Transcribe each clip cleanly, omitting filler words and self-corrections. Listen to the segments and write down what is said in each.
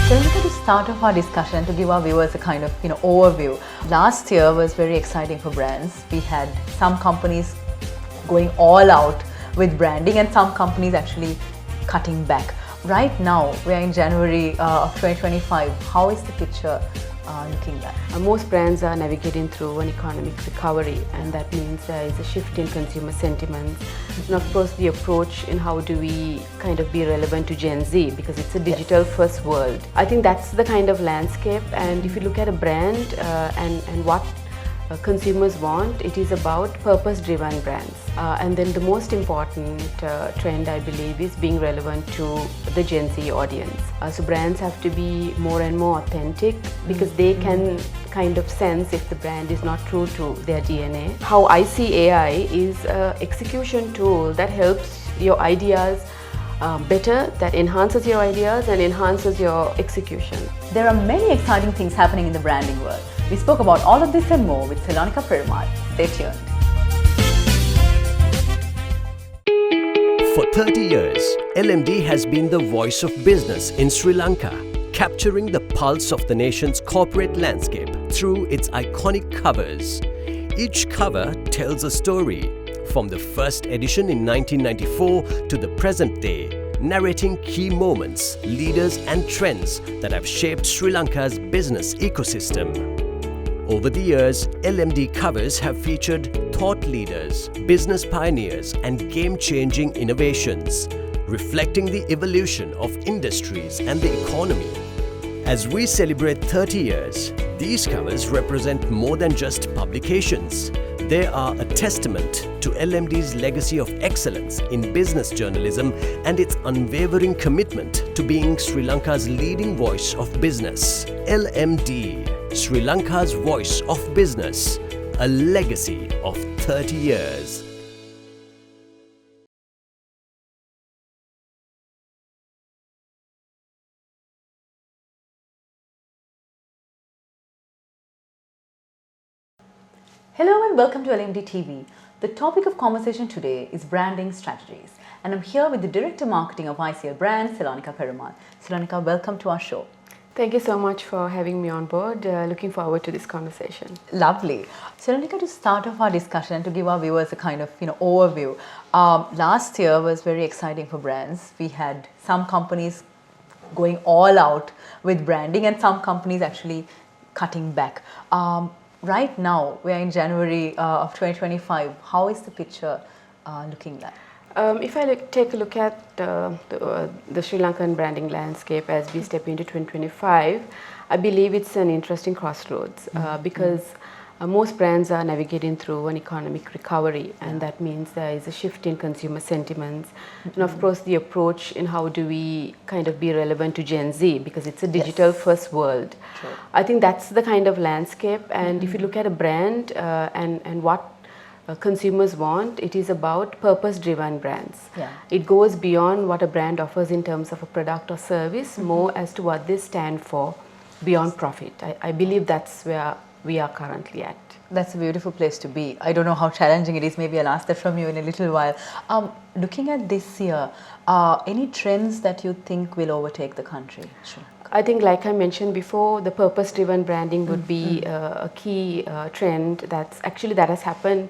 So at the start of our discussion, to give our viewers a kind of overview, last year was very exciting for brands. We had some companies going all out with branding and some companies actually cutting back. Right now, we are in January of 2025. How is the picture looking like? Most brands are navigating through an economic recovery, and that means there is a shift in consumer sentiments. And of course, the approach in how do we kind of be relevant to Gen Z, because it's a digital first world. I think that's the kind of landscape, and if you look at a brand and what consumers want, it is about purpose-driven brands. And then the most important trend, I believe, is being relevant to the Gen Z audience. So brands have to be more and more authentic, because they can kind of sense if the brand is not true to their DNA. How I see AI is an execution tool that helps your ideas better, that enhances your ideas and enhances your execution. There are many exciting things happening in the branding world. We spoke about all of this and more with Selonica Perumal. Stay tuned. For 30 years, LMD has been the voice of business in Sri Lanka, capturing the pulse of the nation's corporate landscape through its iconic covers. Each cover tells a story, from the first edition in 1994 to the present day, narrating key moments, leaders and trends that have shaped Sri Lanka's business ecosystem. Over the years, LMD covers have featured thought leaders, business pioneers and game-changing innovations, reflecting the evolution of industries and the economy. As we celebrate 30 years, these covers represent more than just publications. They are a testament to LMD's legacy of excellence in business journalism and its unwavering commitment to being Sri Lanka's leading voice of business. LMD, Sri Lanka's voice of business, a legacy of 30 years. Hello and welcome to LMDtv. The topic of conversation today is branding strategies, and I'm here with the Director Marketing of ICL Brands Selonica Perumal. Selonica, welcome to our show. Thank you so much for having me on board. Looking forward to this conversation. Lovely. Selonica, to start off our discussion, to give our viewers a kind of overview, last year was very exciting for brands. We had some companies going all out with branding and some companies actually cutting back. Right now, we are in January of 2025. How is the picture looking like? If I take a look at the Sri Lankan branding landscape as we step into 2025, I believe it's an interesting crossroads because most brands are navigating through an economic recovery, and that means there is a shift in consumer sentiments. And of course, the approach in how do we kind of be relevant to Gen Z, because it's a digital first world. True. I think that's the kind of landscape, and if you look at a brand and what consumers want, it is about purpose-driven brands. Yeah. It goes beyond what a brand offers in terms of a product or service, more as to what they stand for beyond profit. I believe that's where we are currently at. That's a beautiful place to be. I don't know how challenging it is. Maybe I'll ask that from you in a little while. Looking at this year, any trends that you think will overtake the country? Sure. I think, like I mentioned before, the purpose-driven branding would be a key trend that has happened.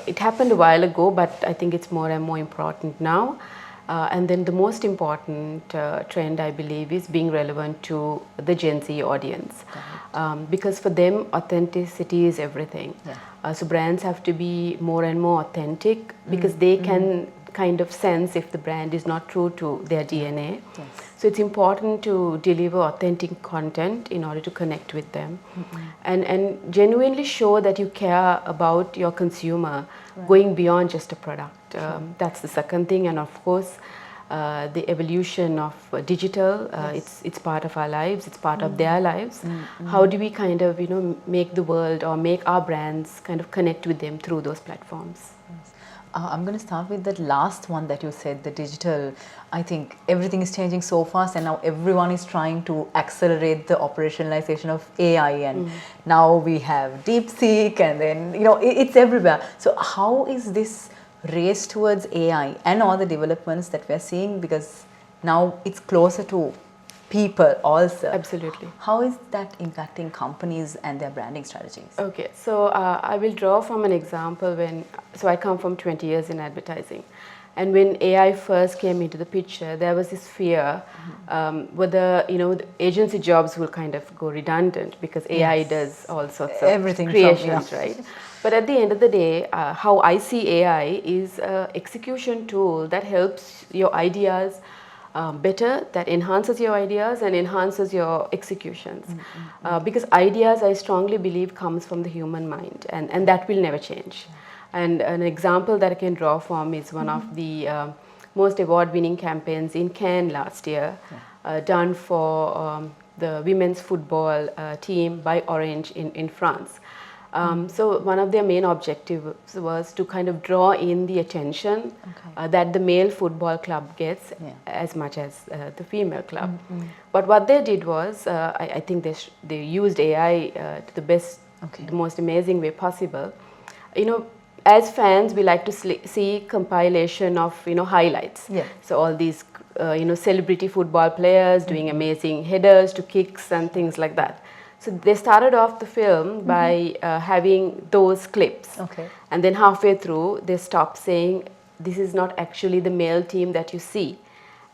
It happened a while ago, but I think it's more and more important now. And then the most important trend, I believe, is being relevant to the Gen Z audience. Because for them, authenticity is everything. Yeah. So brands have to be more and more authentic, because they can kind of sense if the brand is not true to their DNA. Yes. So it's important to deliver authentic content in order to connect with them and genuinely show that you care about your consumer, going beyond just a product. That's the second thing. And of course, the evolution of digital, it's part of our lives, it's part of their lives. How do we kind of make the world or make our brands kind of connect with them through those platforms? I'm going to start with that last one that you said, the digital. I think everything is changing so fast, and now everyone is trying to accelerate the operationalization of AI, and now we have DeepSeek, and then it's everywhere. So how is this race towards AI and all the developments that we're seeing, because now it's closer to people also. Absolutely. How is that impacting companies and their branding strategies? Okay, so I will draw from an example so I come from 20 years in advertising. And when AI first came into the picture, there was this fear whether, the agency jobs will kind of go redundant because AI does all sorts of everything creations, right? But at the end of the day, how I see AI is an execution tool that helps your ideas better, that enhances your ideas and enhances your executions. Because ideas, I strongly believe, comes from the human mind, and that will never change. And an example that I can draw from is one of the most award-winning campaigns in Cannes last year, done for the women's football team by Orange in France. So one of their main objectives was to kind of draw in the attention that the male football club gets as much as the female club. But what they did was, I think they used AI to the best, the most amazing way possible. As fans, we like to see compilation of highlights. So all these celebrity football players doing amazing headers to kicks and things like that. So they started off the film by having those clips, and then halfway through they stopped, saying this is not actually the male team that you see,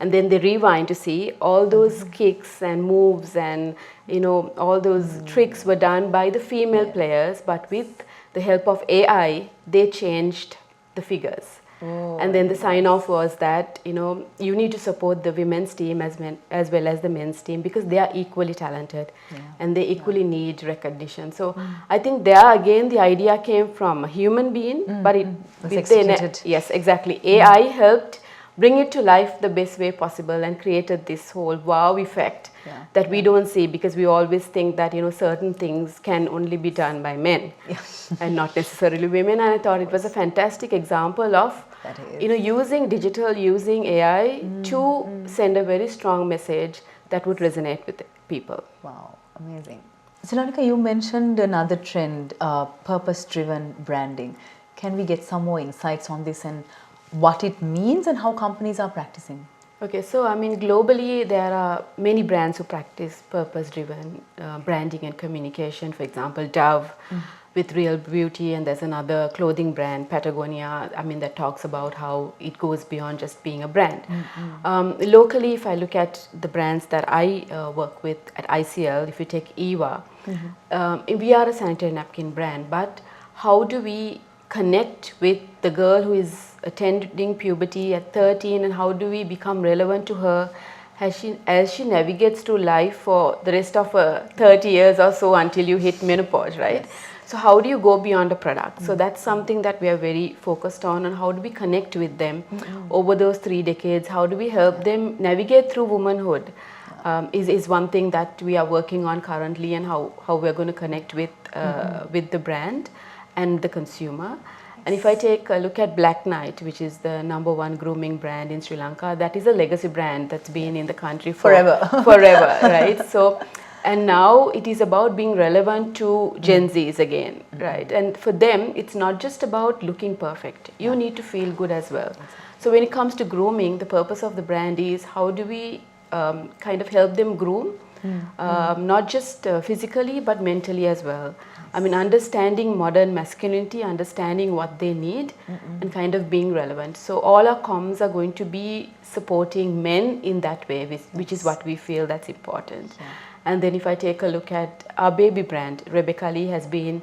and then they rewind to see all those kicks and moves and all those tricks were done by the female players, but with the help of AI, they changed the figures. And then the sign-off was that you need to support the women's team as well as the men's team, because they are equally talented and they equally need recognition. So I think there again the idea came from a human being, but it was executed. Yes, exactly. AI helped bring it to life the best way possible and created this whole wow effect that we don't see, because we always think that certain things can only be done by men and not necessarily women. And I thought it was a fantastic example of using digital, using AI to send a very strong message that would resonate with people. Wow, amazing. Selonica, you mentioned another trend, purpose-driven branding. Can we get some more insights on this and what it means and how companies are practicing? Okay, so globally there are many brands who practice purpose-driven branding and communication. For example, Dove with Real Beauty, and there's another clothing brand, Patagonia, that talks about how it goes beyond just being a brand. Locally, if I look at the brands that I work with at ICL, if you take Eva, we are a sanitary napkin brand, but how do we connect with the girl who is attending puberty at 13, and how do we become relevant to her as she navigates through life for the rest of 30 years or so until you hit menopause, right? So how do you go beyond a product? So that's something that we are very focused on, and how do we connect with them over those 3 decades? How do we help them navigate through womanhood? Is one thing that we are working on currently, and how we're going to connect with the brand and the consumer. And if I take a look at Black Knight, which is the #1 grooming brand in Sri Lanka, that is a legacy brand that's been in the country forever, right? So, and now it is about being relevant to Gen Zs again, right? And for them, it's not just about looking perfect. You need to feel good as well. So when it comes to grooming, the purpose of the brand is how do we kind of help them groom, not just physically, but mentally as well. Understanding modern masculinity, understanding what they need, and kind of being relevant. So all our comms are going to be supporting men in that way, which is what we feel that's important. And then if I take a look at our baby brand, Rebecca Lee has been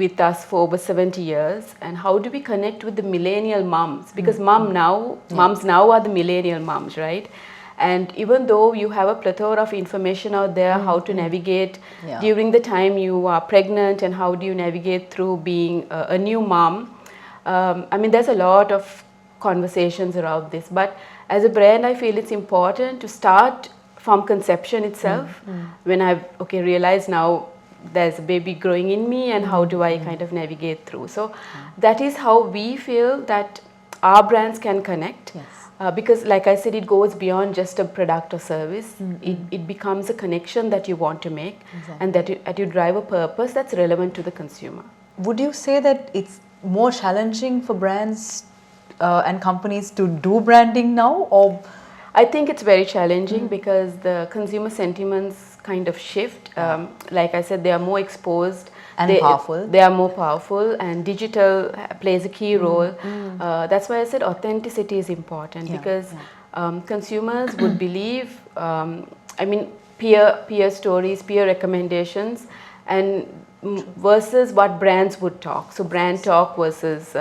with us for over 70 years. And how do we connect with the millennial moms? Because moms now are the millennial moms, right? And even though you have a plethora of information out there, how to navigate during the time you are pregnant, and how do you navigate through being a new mom, there's a lot of conversations around this. But as a brand, I feel it's important to start from conception itself. When I've realized now there's a baby growing in me, and how do I kind of navigate through. So that is how we feel that our brands can connect. Because like I said, it goes beyond just a product or service. It becomes a connection that you want to make, and that you drive a purpose that's relevant to the consumer. Would you say that it's more challenging for brands and companies to do branding now, or I think it's very challenging because the consumer sentiments kind of shift. Like I said, they are more exposed. And powerful. They are more powerful, and digital plays a key role. That's why I said authenticity is important, because consumers would believe, I mean, peer stories, peer recommendations, and versus what brands would talk. So brand talk versus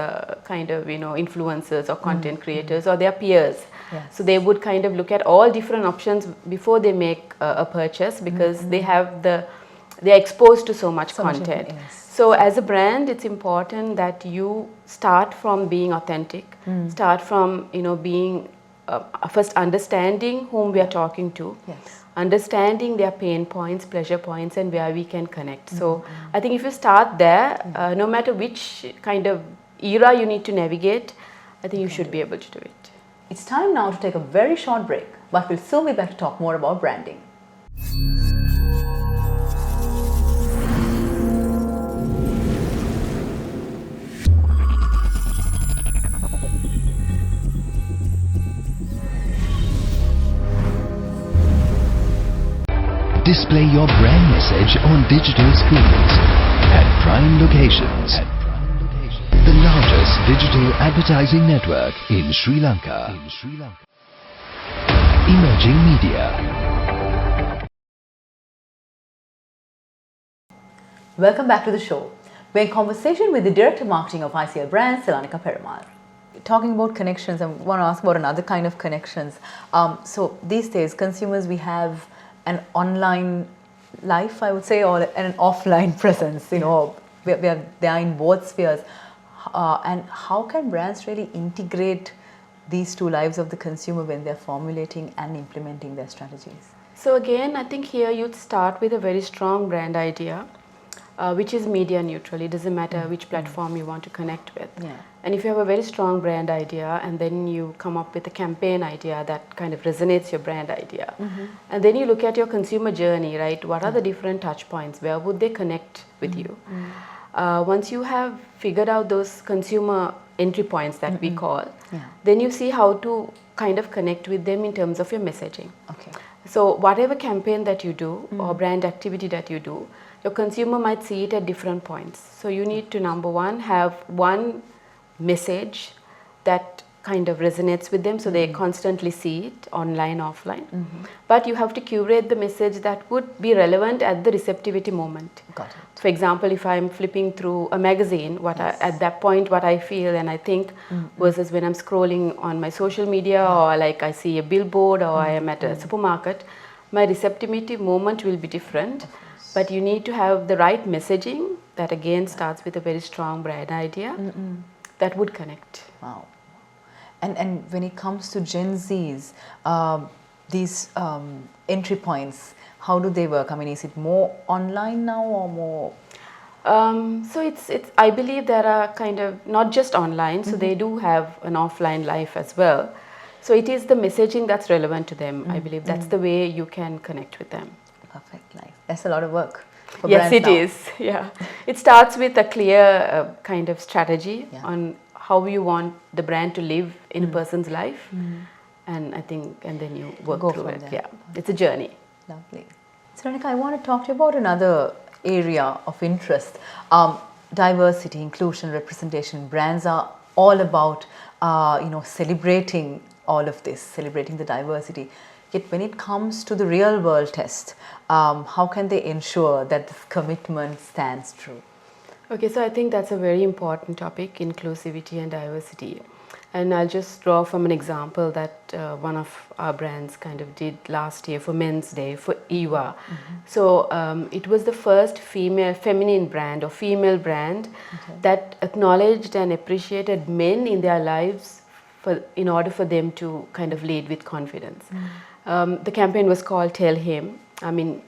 kind of, you know, influencers or content creators or their peers. Yes. So they would kind of look at all different options before they make a purchase, because they have they're exposed to so much content. Yes. So as a brand, it's important that you start from being authentic, start from, you know, being first understanding whom we are talking to, Yes. understanding their pain points, pleasure points, and where we can connect. So I think if you start there, no matter which kind of era you need to navigate, I think you should be able to do it. It's time now to take a very short break, but we'll soon be back to talk more about branding. Display your brand message on digital screens at prime locations. The largest digital advertising network in Sri Lanka. Emerging Media. Welcome back to the show. We're in conversation with the Director of Marketing of ICL Brands Selonica Perumal. Talking about connections, I want to ask about another kind of connections. So these days, consumers, we have an online life, I would say, or an offline presence. You know, they are in both spheres. And how can brands really integrate these two lives of the consumer when they're formulating and implementing their strategies? So again, I think here you'd start with a very strong brand idea, which is media neutral. It doesn't matter which platform you want to connect with. Yeah. And if you have a very strong brand idea, and then you come up with a campaign idea that kind of resonates your brand idea, and then you look at your consumer journey, right? What are the different touch points? Where would they connect with you? Once you have figured out those consumer entry points that we call, then you see how to kind of connect with them in terms of your messaging. Okay. So whatever campaign that you do or brand activity that you do, your consumer might see it at different points. So you need to, number one, have one message that kind of resonates with them, so they constantly see it online, offline. But you have to curate the message that would be relevant at the receptivity moment. Got it. For example, if I'm flipping through a magazine, at that point what I feel and I think, versus when I'm scrolling on my social media, or like I see a billboard, or I am at a supermarket, my receptivity moment will be different. But you need to have the right messaging that again starts with a very strong brand idea that would connect. Wow. And when it comes to Gen Zs, these entry points, how do they work? I mean, is it more online now or more? So it's I believe there are kind of not just online, so they do have an offline life as well. So it is the messaging that's relevant to them. I believe that's the way you can connect with them. Perfect, nice. That's a lot of work for Yes, brands it now. is. Yeah, it starts with a clear kind of strategy on how you want the brand to live in a person's life, and I think, and then you work Go through from it. there. Yeah, it's a journey. Lovely. Selonica, I want to talk to you about another area of interest. Diversity, inclusion, representation. Brands are all about, celebrating all of this, celebrating the diversity. Yet when it comes to the real world test, how can they ensure that this commitment stands true? Okay, so I think that's a very important topic, inclusivity and diversity. And I'll just draw from an example that one of our brands kind of did last year for Men's Day, for EVA. So it was the first feminine brand or female brand that acknowledged and appreciated men in their lives in order for them to kind of lead with confidence. The campaign was called Tell Him. I mean,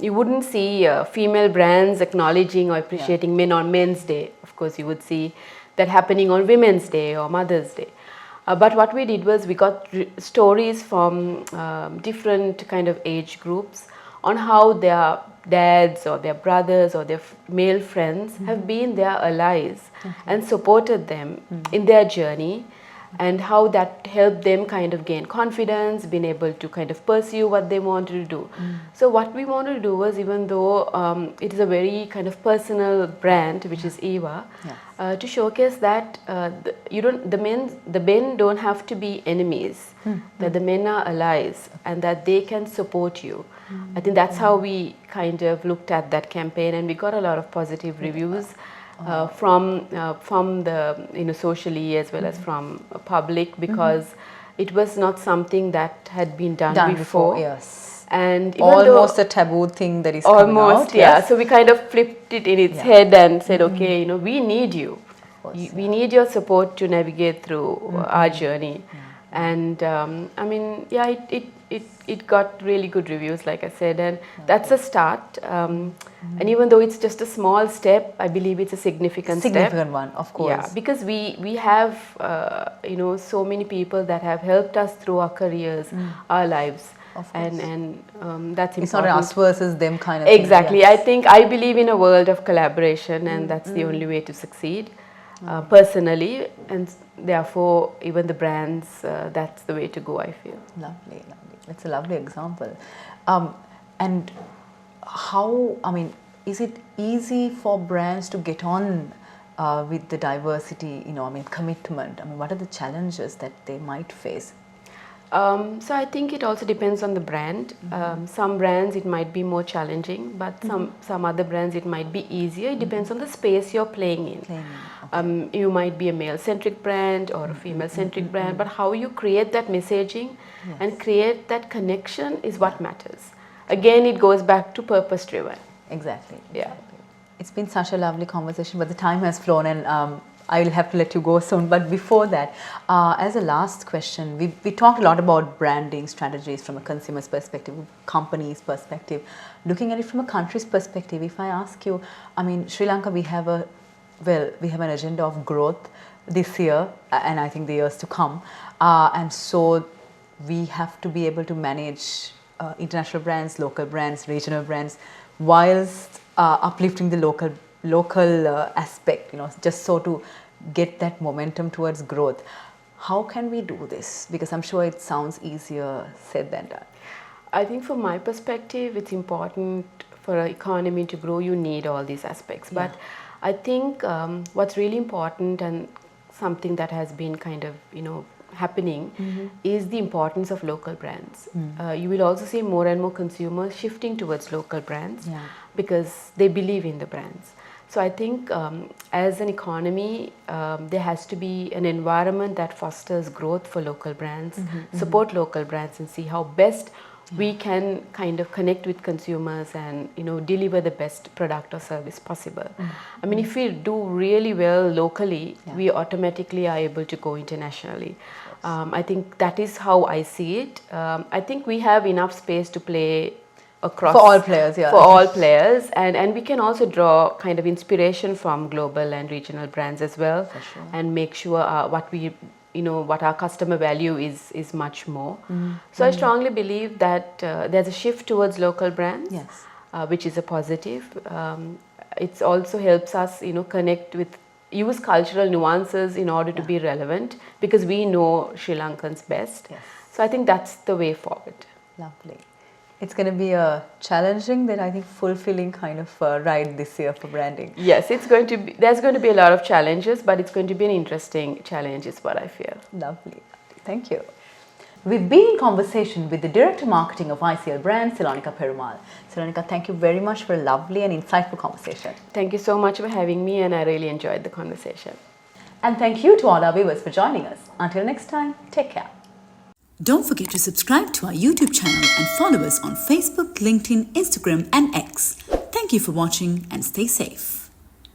you wouldn't see female brands acknowledging or appreciating men on Men's Day. Of course, you would see that happening on Women's Day or Mother's Day. But what we did was we got stories from different kind of age groups on how their dads or their brothers or their male friends have been their allies and supported them in their journey. and how that helped them kind of gain confidence, being able to kind of pursue what they wanted to do. So what we wanted to do was, even though it is a very kind of personal brand, which is Eva, to showcase that the men don't have to be enemies, that the men are allies and that they can support you. I think that's how we kind of looked at that campaign, and we got a lot of positive reviews. From the socially as well as from public, because it was not something that had been done before. Yes, and almost a taboo thing that is coming out. Yes. So we kind of flipped it in its head and said, okay, we need you. We need your support to navigate through our journey. And I mean, it got really good reviews, like I said, and that's a start. And even though it's just a small step, I believe it's a significant one, of course. Yeah, because we have so many people that have helped us through our careers, our lives, and that's important. It's not an us versus them kind of exactly thing. Yes. I believe in a world of collaboration, and that's the only way to succeed. Personally, and therefore even the brands, that's the way to go, I feel. Lovely. It's a lovely example. And how, I mean, is it easy for brands to get on with the diversity, commitment? I mean, what are the challenges that they might face? So I think it also depends on the brand. Some brands it might be more challenging, but some other brands it might be easier. It depends on the space you're playing in. Okay. You might be a male-centric brand or a female-centric brand, but how you create that messaging and create that connection is what matters. Again, it goes back to purpose-driven. Exactly. Yeah. It's been such a lovely conversation, but the time has flown, and I will have to let you go soon. But before that, as a last question, we talked a lot about branding strategies from a consumer's perspective, company's perspective. Looking at it from a country's perspective, if I ask you, I mean, Sri Lanka, we have an agenda of growth this year, and I think the years to come. And so we have to be able to manage international brands, local brands, regional brands, whilst uplifting the local aspect, just so to get that momentum towards growth. How can we do this? Because I'm sure it sounds easier said than done. I think from my perspective, it's important for an economy to grow, you need all these aspects. But I think what's really important, and something that has been kind of, happening, is the importance of local brands. You will also see more and more consumers shifting towards local brands because they believe in the brands. So I think as an economy, there has to be an environment that fosters growth for local brands, support local brands, and see how best we can kind of connect with consumers and deliver the best product or service possible. I mean, if we do really well locally, we automatically are able to go internationally. I think that is how I see it. I think we have enough space to play across for all players, for all players, and we can also draw kind of inspiration from global and regional brands as well, and make sure what our customer value is much more. So I strongly believe that there's a shift towards local brands, which is a positive. It also helps us connect with, use cultural nuances in order to be relevant, because we know Sri Lankans best. So I think that's the way forward. Lovely. It's going to be a challenging, then I think fulfilling kind of ride this year for branding. Yes, it's going to be. There's going to be a lot of challenges, but it's going to be an interesting challenge, is what I feel. Lovely. Thank you. We've been in conversation with the Director Marketing of ICL Brands Selonica Perumal. Selonica, thank you very much for a lovely and insightful conversation. Thank you so much for having me, and I really enjoyed the conversation. And thank you to all our viewers for joining us. Until next time, take care. Don't forget to subscribe to our YouTube channel and follow us on Facebook, LinkedIn, Instagram and X. Thank you for watching and stay safe.